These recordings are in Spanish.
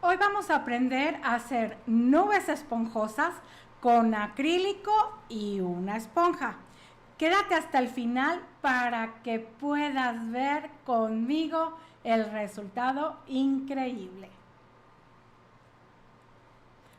Hoy vamos a aprender a hacer nubes esponjosas con acrílico y una esponja. Quédate hasta el final para que puedas ver conmigo el resultado increíble.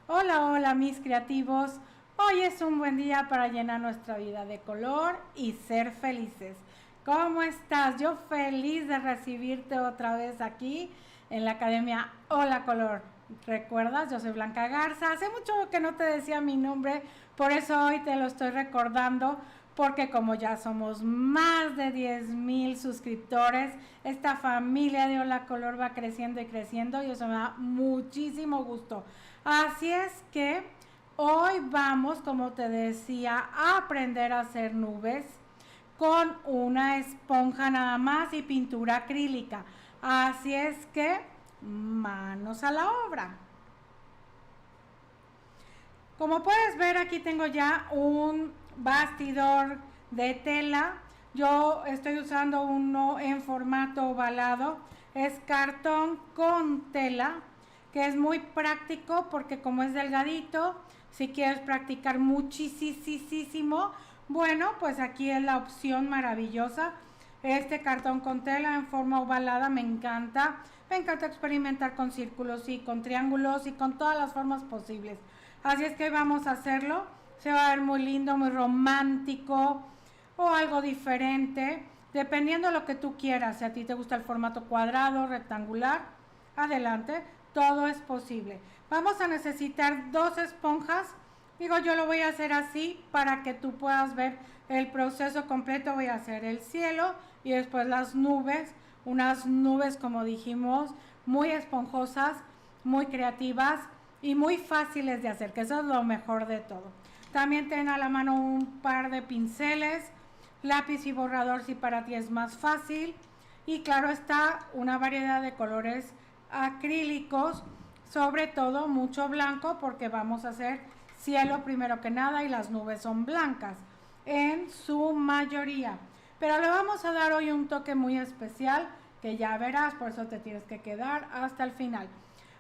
Hola, hola mis creativos. Hoy es un buen día para llenar nuestra vida de color y ser felices. ¿Cómo estás? Yo feliz de recibirte otra vez aquí en la Academia Hola Color. ¿Recuerdas? Yo soy Blanca Garza. Hace mucho que no te decía mi nombre, por eso hoy te lo estoy recordando, porque como ya somos más de 10,000 suscriptores, esta familia de Hola Color va creciendo y creciendo y eso me da muchísimo gusto. Así es que hoy vamos, como te decía, a aprender a hacer nubes con una esponja nada más y pintura acrílica. Así es que manos a la obra. Como puedes ver, aquí tengo ya un bastidor de tela. Yo estoy usando uno en formato ovalado. Es cartón con tela, que es muy práctico porque como es delgadito, si quieres practicar muchísimo, bueno, pues aquí es la opción maravillosa. Este cartón con tela en forma ovalada me encanta. Me encanta experimentar con círculos y con triángulos y con todas las formas posibles. Así es que vamos a hacerlo. Se va a ver muy lindo, muy romántico o algo diferente, dependiendo de lo que tú quieras. Si a ti te gusta el formato cuadrado, rectangular, adelante, todo es posible. Vamos a necesitar 2 esponjas. Digo, yo lo voy a hacer así para que tú puedas ver el proceso completo. Voy a hacer el cielo y después las nubes, unas nubes como dijimos, muy esponjosas, muy creativas y muy fáciles de hacer, que eso es lo mejor de todo. También ten a la mano un par de pinceles, lápiz y borrador si para ti es más fácil, y claro está, una variedad de colores acrílicos, sobre todo mucho blanco porque vamos a hacer cielo primero que nada y las nubes son blancas en su mayoría, pero le vamos a dar hoy un toque muy especial que ya verás, por eso te tienes que quedar hasta el final.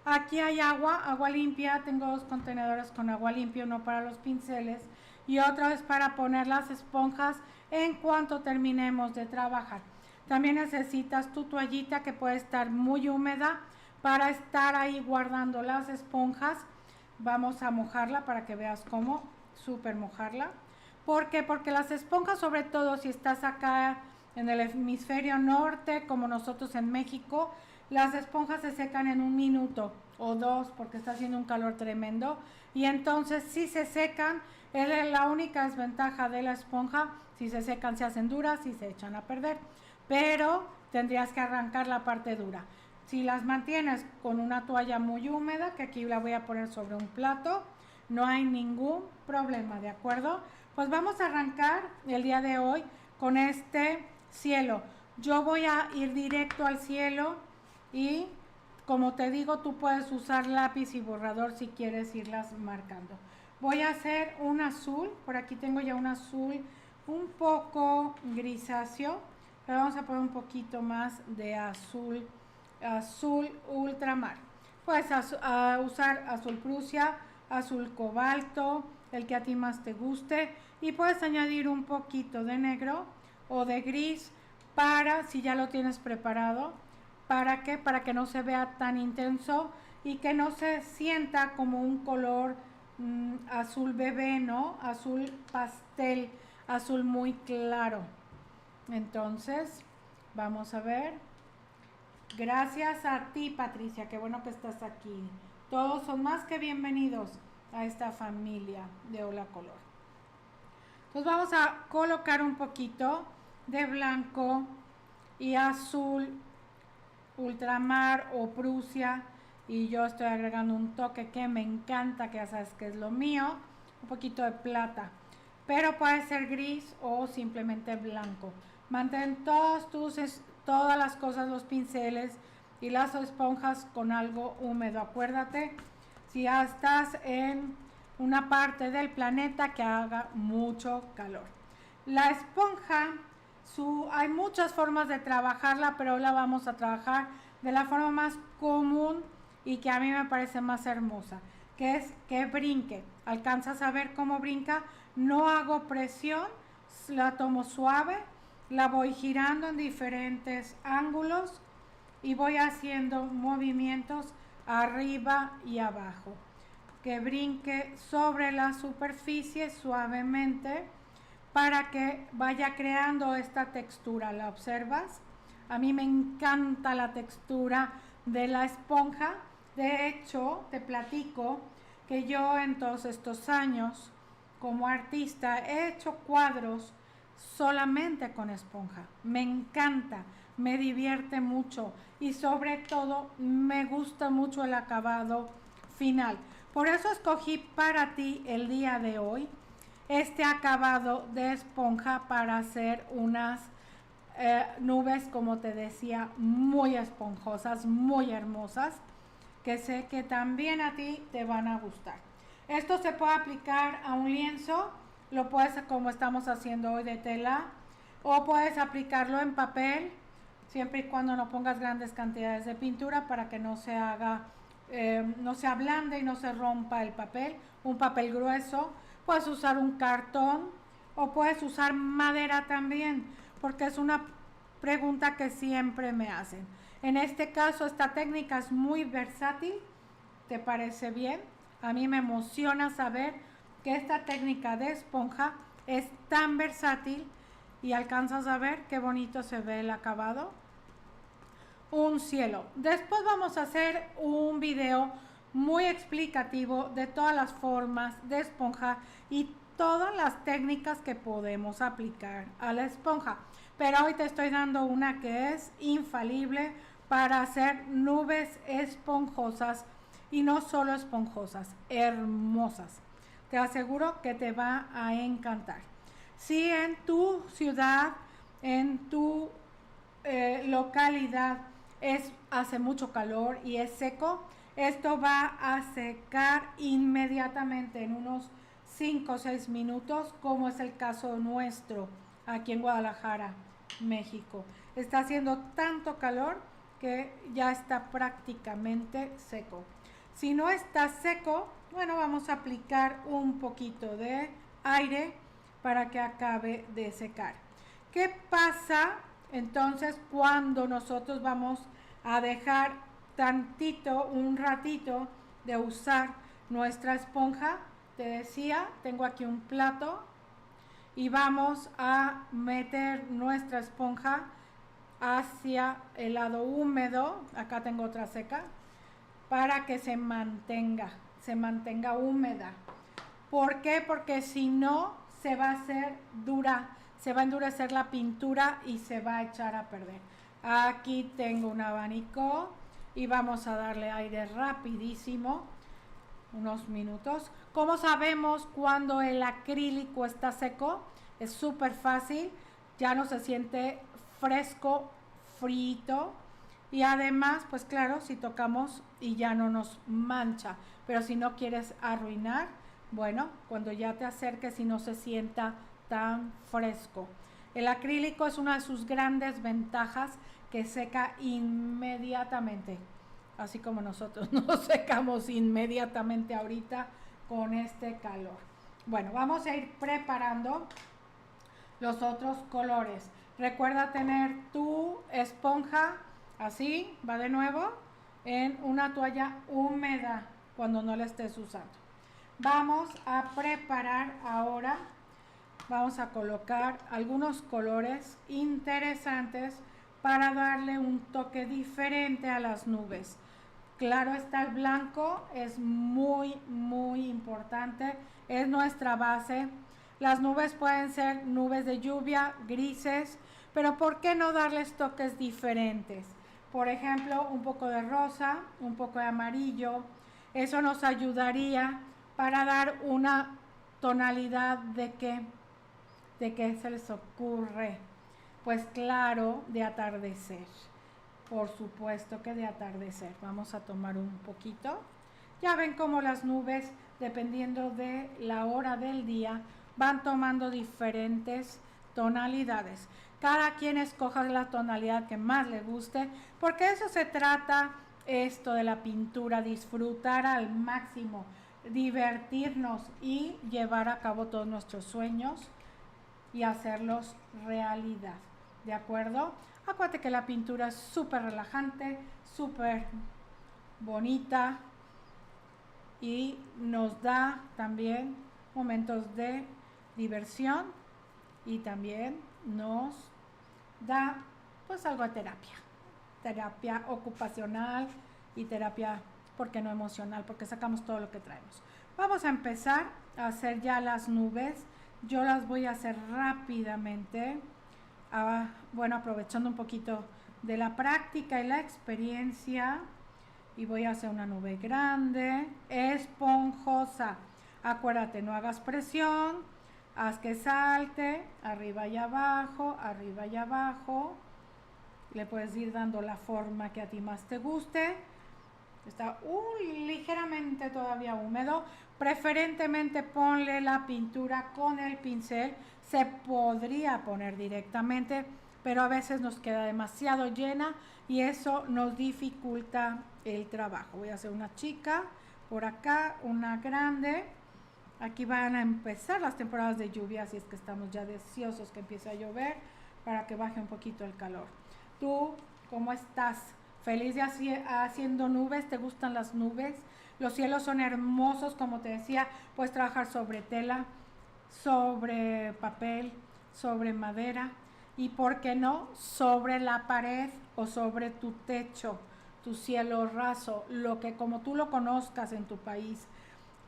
Aquí hay agua limpia, tengo 2 contenedores con agua limpia, uno para los pinceles y otra vez para poner las esponjas en cuanto terminemos de trabajar. También necesitas tu toallita que puede estar muy húmeda para estar ahí guardando las esponjas. Vamos a mojarla para que veas cómo, súper mojarla. ¿Por qué? Porque las esponjas, sobre todo si estás acá en el hemisferio norte, como nosotros en México, las esponjas se secan en 1 minuto o 2 porque está haciendo un calor tremendo y entonces si se secan, es la única desventaja de la esponja. Si se secan se hacen duras y se echan a perder, pero tendrías que arrancar la parte dura. Si las mantienes con una toalla muy húmeda, que aquí la voy a poner sobre un plato, no hay ningún problema, ¿de acuerdo? Pues vamos a arrancar el día de hoy con este cielo. Yo voy a ir directo al cielo y como te digo, tú puedes usar lápiz y borrador si quieres irlas marcando. Voy a hacer un azul, por aquí tengo ya un azul un poco grisáceo, pero vamos a poner un poquito más de azul ultramar. Puedes usar azul Prusia, azul cobalto, el que a ti más te guste, y puedes añadir un poquito de negro o de gris para, si ya lo tienes preparado, ¿para qué? Para que no se vea tan intenso y que no se sienta como un color azul bebé, ¿no? Azul pastel, azul muy claro. Entonces, vamos a ver. Gracias a ti, Patricia, qué bueno que estás aquí. Todos son más que bienvenidos a esta familia de Hola Color. Entonces vamos a colocar un poquito de blanco y azul ultramar o Prusia, y yo estoy agregando un toque que me encanta, que ya sabes que es lo mío, un poquito de plata, pero puede ser gris o simplemente blanco. Mantén todas las cosas, los pinceles y las esponjas con algo húmedo. Acuérdate, si ya estás en una parte del planeta que haga mucho calor. La esponja, hay muchas formas de trabajarla, pero hoy la vamos a trabajar de la forma más común y que a mí me parece más hermosa, que es que brinque. ¿Alcanzas a ver cómo brinca? No hago presión, la tomo suave, la voy girando en diferentes ángulos y voy haciendo movimientos arriba y abajo. Que brinque sobre la superficie suavemente para que vaya creando esta textura. ¿La observas? A mí me encanta la textura de la esponja. De hecho, te platico que yo en todos estos años como artista he hecho cuadros solamente con esponja. Me encanta, me divierte mucho y sobre todo me gusta mucho el acabado final. Por eso escogí para ti el día de hoy este acabado de esponja para hacer unas nubes, como te decía, muy esponjosas, muy hermosas, que sé que también a ti te van a gustar. Esto se puede aplicar a un lienzo, lo puedes, como estamos haciendo hoy, de tela, o puedes aplicarlo en papel, siempre y cuando no pongas grandes cantidades de pintura para que no se haga, no se ablande y no se rompa el papel. Un papel grueso, puedes usar un cartón o puedes usar madera también, porque es una pregunta que siempre me hacen. En este caso, esta técnica es muy versátil. ¿Te parece bien? A mí me emociona saber que esta técnica de esponja es tan versátil y alcanzas a ver qué bonito se ve el acabado. Un cielo. Después vamos a hacer un video muy explicativo de todas las formas de esponja y todas las técnicas que podemos aplicar a la esponja. Pero hoy te estoy dando una que es infalible para hacer nubes esponjosas y no solo esponjosas, hermosas. Te aseguro que te va a encantar. Si en tu ciudad, en tu localidad hace mucho calor y es seco, esto va a secar inmediatamente en unos 5 o 6 minutos, como es el caso nuestro aquí en Guadalajara, México. Está haciendo tanto calor que ya está prácticamente seco. Si no está seco, bueno, vamos a aplicar un poquito de aire para que acabe de secar. ¿Qué pasa entonces cuando nosotros vamos a dejar tantito, un ratito de usar nuestra esponja? Te decía, tengo aquí un plato y vamos a meter nuestra esponja hacia el lado húmedo. Acá tengo otra seca, para que se mantenga húmeda. ¿Por qué? Porque si no se va a hacer dura, se va a endurecer la pintura y se va a echar a perder. Aquí tengo un abanico y vamos a darle aire rapidísimo, unos minutos. ¿Cómo sabemos cuando el acrílico está seco? Es súper fácil, ya no se siente fresco, frito. Y además, pues claro, si tocamos y ya no nos mancha. Pero si no quieres arruinar, bueno, cuando ya te acerques y no se sienta tan fresco. El acrílico es una de sus grandes ventajas, que seca inmediatamente. Así como nosotros nos secamos inmediatamente ahorita con este calor. Bueno, vamos a ir preparando los otros colores. Recuerda tener tu esponja así, va de nuevo, en una toalla húmeda cuando no la estés usando. Vamos a preparar ahora, vamos a colocar algunos colores interesantes para darle un toque diferente a las nubes. Claro está, el blanco es muy importante, es nuestra base. Las nubes pueden ser nubes de lluvia, grises, pero ¿por qué no darles toques diferentes? Por ejemplo, un poco de rosa, un poco de amarillo. Eso nos ayudaría para dar una tonalidad de qué se les ocurre. Pues claro, de atardecer. Por supuesto que de atardecer. Vamos a tomar un poquito. Ya ven cómo las nubes, dependiendo de la hora del día, van tomando diferentes tonalidades. Cada quien escoja la tonalidad que más le guste, porque eso se trata esto de la pintura, disfrutar al máximo, divertirnos y llevar a cabo todos nuestros sueños y hacerlos realidad, ¿de acuerdo? Acuérdate que la pintura es súper relajante, súper bonita y nos da también momentos de diversión y también nos da pues algo de terapia ocupacional y terapia, ¿por qué no emocional? Porque sacamos todo lo que traemos. Vamos a empezar a hacer ya las nubes. Yo las voy a hacer rápidamente, bueno, aprovechando un poquito de la práctica y la experiencia. Y voy a hacer una nube grande, esponjosa. Acuérdate, no hagas presión, haz que salte, arriba y abajo, arriba y abajo. Le puedes ir dando la forma que a ti más te guste. Está ligeramente todavía húmedo. Preferentemente ponle la pintura con el pincel. Se podría poner directamente, pero a veces nos queda demasiado llena y eso nos dificulta el trabajo. Voy a hacer una chica por acá, una grande. Aquí van a empezar las temporadas de lluvia, así es que estamos ya deseosos que empiece a llover para que baje un poquito el calor. ¿Tú cómo estás? ¿Feliz de haciendo nubes? ¿Te gustan las nubes? Los cielos son hermosos, como te decía, puedes trabajar sobre tela, sobre papel, sobre madera y, ¿por qué no?, sobre la pared o sobre tu techo, tu cielo raso, lo que como tú lo conozcas en tu país,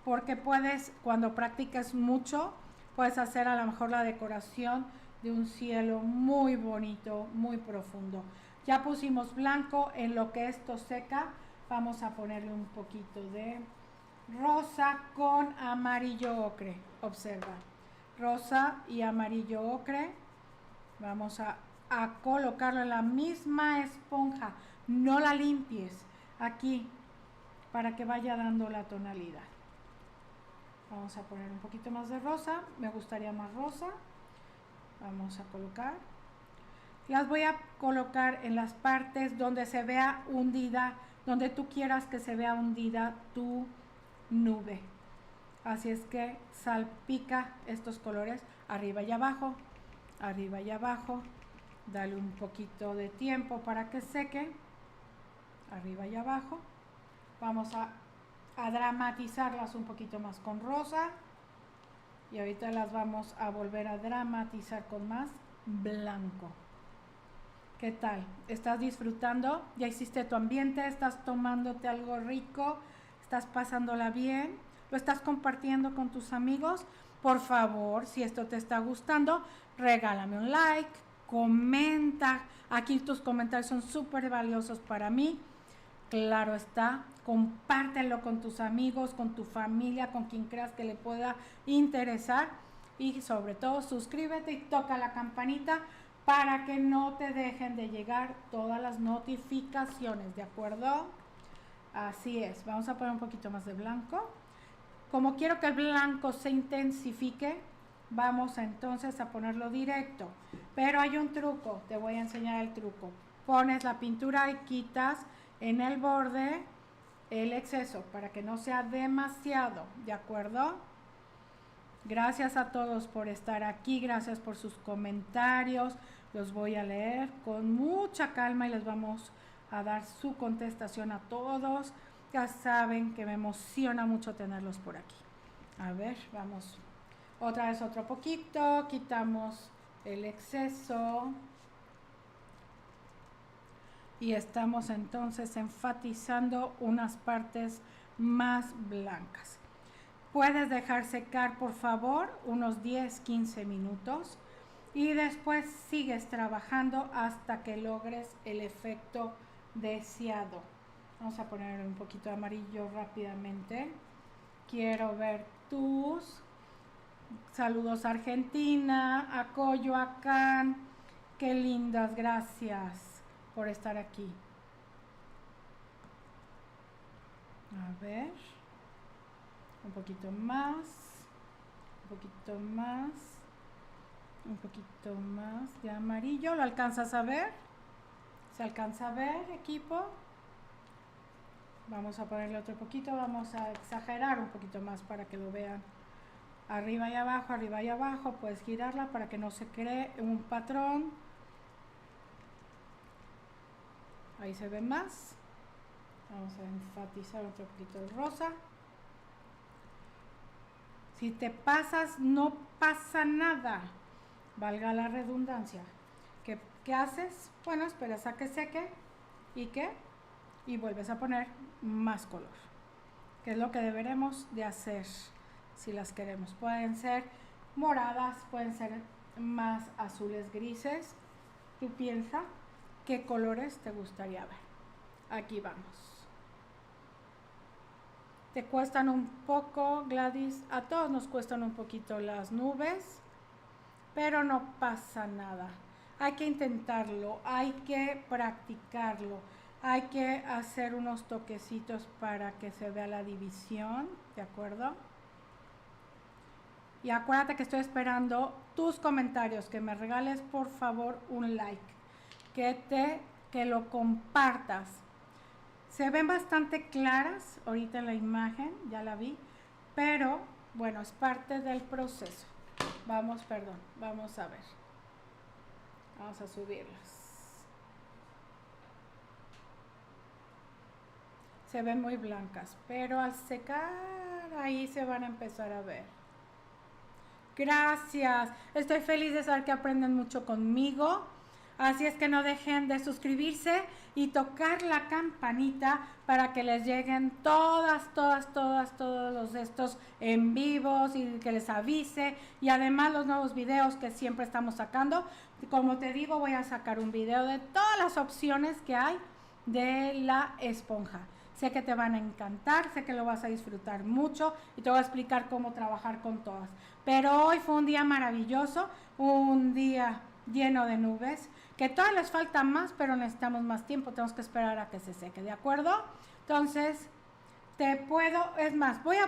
porque puedes, cuando practicas mucho, puedes hacer a lo mejor la decoración de un cielo muy bonito, muy profundo. Ya pusimos blanco, en lo que esto seca vamos a ponerle un poquito de rosa con amarillo ocre. Observa, rosa y amarillo ocre. Vamos a colocarlo en la misma esponja, no la limpies, aquí, para que vaya dando la tonalidad. Vamos a poner un poquito más de rosa, me gustaría más rosa. Vamos a colocar. Las voy a colocar en las partes donde se vea hundida, donde tú quieras que se vea hundida tu nube. Así es que salpica estos colores arriba y abajo, arriba y abajo. Dale un poquito de tiempo para que seque, arriba y abajo. Vamos a dramatizarlas un poquito más con rosa y ahorita las vamos a volver a dramatizar con más blanco. ¿Qué tal? ¿Estás disfrutando? ¿Ya hiciste tu ambiente? ¿Estás tomándote algo rico? ¿Estás pasándola bien? ¿Lo estás compartiendo con tus amigos? Por favor, si esto te está gustando, regálame un like, comenta. Aquí tus comentarios son súper valiosos para mí. Claro está, compártelo con tus amigos, con tu familia, con quien creas que le pueda interesar. Y sobre todo, suscríbete y toca la campanita para que no te dejen de llegar todas las notificaciones, ¿de acuerdo? Así es, vamos a poner un poquito más de blanco. Como quiero que el blanco se intensifique, vamos entonces a ponerlo directo. Pero hay un truco, te voy a enseñar el truco. Pones la pintura y quitas en el borde el exceso para que no sea demasiado, ¿de acuerdo? Gracias a todos por estar aquí, gracias por sus comentarios, los voy a leer con mucha calma y les vamos a dar su contestación a todos. Ya saben que me emociona mucho tenerlos por aquí. A ver, vamos otra vez otro poquito, quitamos el exceso y estamos entonces enfatizando unas partes más blancas. Puedes dejar secar, por favor, unos 10-15 minutos y después sigues trabajando hasta que logres el efecto deseado. Vamos a poner un poquito de amarillo rápidamente. Quiero ver tus saludos a Argentina, a Coyoacán. Qué lindas, gracias por estar aquí. A ver. Un poquito más, un poquito más, un poquito más de amarillo. ¿Lo alcanzas a ver? ¿Se alcanza a ver, equipo? Vamos a ponerle otro poquito, vamos a exagerar un poquito más para que lo vean. Arriba y abajo, puedes girarla para que no se cree un patrón. Ahí se ve más. Vamos a enfatizar otro poquito el rosa. Si te pasas, no pasa nada. Valga la redundancia. ¿Qué haces? Bueno, esperas a que seque. ¿Y qué? Y vuelves a poner más color. Que es lo que deberemos de hacer si las queremos. Pueden ser moradas, pueden ser más azules grises. Tú piensa qué colores te gustaría ver. Aquí vamos. Te cuestan un poco, Gladys, a todos nos cuestan un poquito las nubes, pero no pasa nada. Hay que intentarlo, hay que practicarlo, hay que hacer unos toquecitos para que se vea la división, ¿de acuerdo? Y acuérdate que estoy esperando tus comentarios, que me regales por favor un like, que lo compartas. Se ven bastante claras ahorita en la imagen, ya la vi, pero bueno, es parte del proceso. Vamos a ver. Vamos a subirlas. Se ven muy blancas, pero al secar ahí se van a empezar a ver. Gracias, estoy feliz de saber que aprenden mucho conmigo. Así es que no dejen de suscribirse y tocar la campanita para que les lleguen todos los de estos en vivos y que les avise. Y además los nuevos videos que siempre estamos sacando. Como te digo, voy a sacar un video de todas las opciones que hay de la esponja. Sé que te van a encantar, sé que lo vas a disfrutar mucho y te voy a explicar cómo trabajar con todas. Pero hoy fue un día maravilloso, un día lleno de nubes, que todavía les falta más, pero necesitamos más tiempo, tenemos que esperar a que se seque, ¿de acuerdo? Entonces,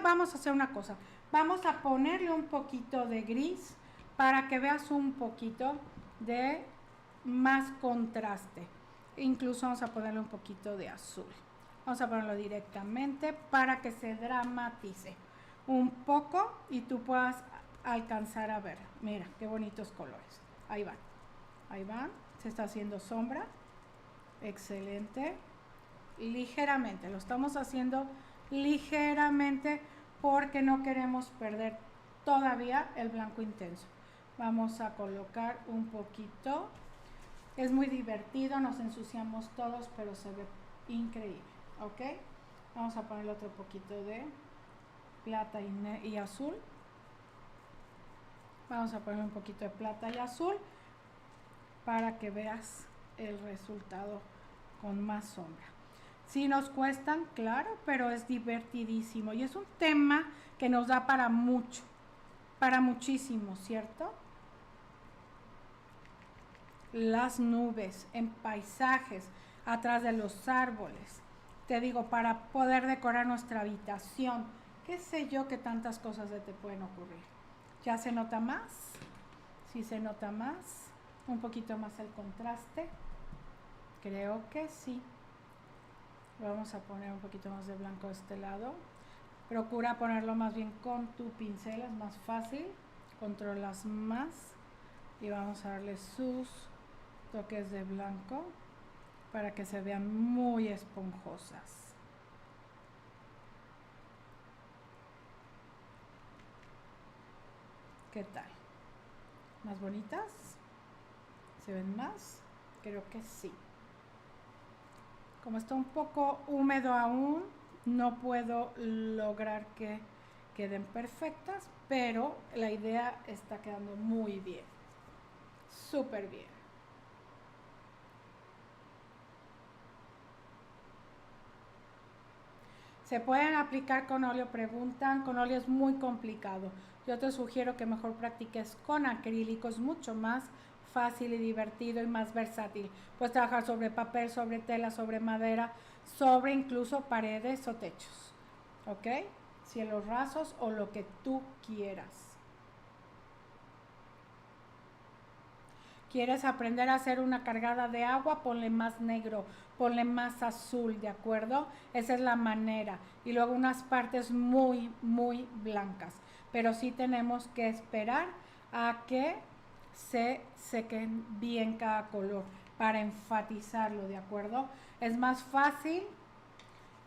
vamos a hacer una cosa, vamos a ponerle un poquito de gris para que veas un poquito de más contraste, incluso vamos a ponerle un poquito de azul, vamos a ponerlo directamente para que se dramatice un poco y tú puedas alcanzar a ver, mira qué bonitos colores, ahí van, se está haciendo sombra, excelente, ligeramente, lo estamos haciendo ligeramente porque no queremos perder todavía el blanco intenso. Vamos a colocar un poquito, es muy divertido, nos ensuciamos todos, pero se ve increíble, ¿ok? Vamos a ponerle otro poquito de plata y azul. Vamos a poner un poquito de plata y azul para que veas el resultado con más sombra. Sí nos cuestan, claro, pero es divertidísimo y es un tema que nos da para mucho, para muchísimo, ¿cierto? Las nubes, en paisajes, atrás de los árboles. Te digo, para poder decorar nuestra habitación, qué sé yo, que tantas cosas se te pueden ocurrir. ¿Ya se nota más? Sí se nota más. Un poquito más el contraste. Creo que sí. Vamos a poner un poquito más de blanco de este lado. Procura ponerlo más bien con tu pincel, es más fácil. Controlas más. Y vamos a darle sus toques de blanco para que se vean muy esponjosas. ¿Qué tal? ¿Más bonitas? ¿Se ven más? Creo que sí. Como está un poco húmedo aún, no puedo lograr que queden perfectas, pero la idea está quedando muy bien. Súper bien. ¿Se pueden aplicar con óleo? Preguntan. Con óleo es muy complicado. Yo te sugiero que mejor practiques con acrílicos, mucho más fácil y divertido y más versátil. Puedes trabajar sobre papel, sobre tela, sobre madera, sobre incluso paredes o techos. ¿Ok? Cielos rasos o lo que tú quieras. ¿Quieres aprender a hacer una cargada de agua? Ponle más negro, ponle más azul, ¿de acuerdo? Esa es la manera. Y luego unas partes muy, muy blancas. Pero sí tenemos que esperar a que se sequen bien cada color para enfatizarlo, ¿de acuerdo? Es más fácil.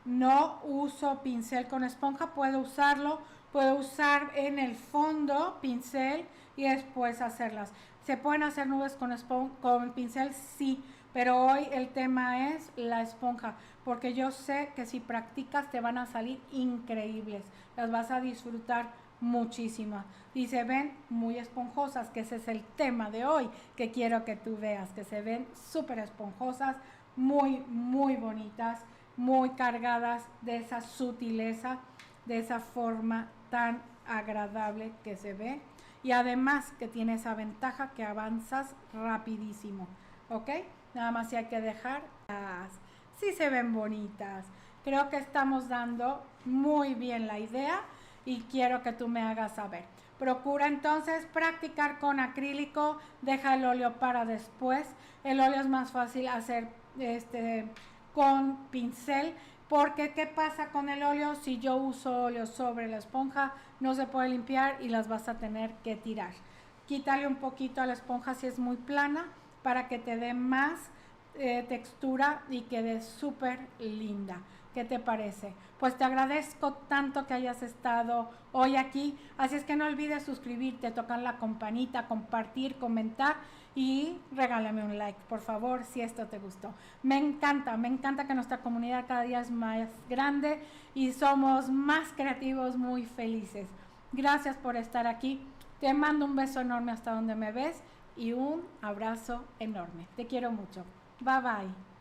No uso pincel con esponja, puedo usar en el fondo pincel y después hacerlas. ¿Se pueden hacer nubes con pincel? Sí, pero hoy el tema es la esponja, porque yo sé que si practicas te van a salir increíbles, las vas a disfrutar muchísimo y se ven muy esponjosas, que ese es el tema de hoy, que quiero que tú veas, que se ven súper esponjosas, muy, muy bonitas, muy cargadas de esa sutileza, de esa forma tan agradable que se ve y además que tiene esa ventaja que avanzas rapidísimo, ¿ok? Nada más si hay que dejar, sí se ven bonitas. Creo que estamos dando muy bien la idea y quiero que tú me hagas saber. Procura entonces practicar con acrílico, deja el óleo para después. El óleo es más fácil hacer con pincel, porque ¿qué pasa con el óleo? Si yo uso óleo sobre la esponja, no se puede limpiar y las vas a tener que tirar. Quítale un poquito a la esponja si es muy plana para que te dé más textura y quede súper linda. ¿Qué te parece? Pues te agradezco tanto que hayas estado hoy aquí, así es que no olvides suscribirte, tocar la campanita, compartir, comentar y regálame un like, por favor, si esto te gustó. Me encanta que nuestra comunidad cada día es más grande y somos más creativos, muy felices. Gracias por estar aquí. Te mando un beso enorme hasta donde me ves y un abrazo enorme. Te quiero mucho. Bye bye.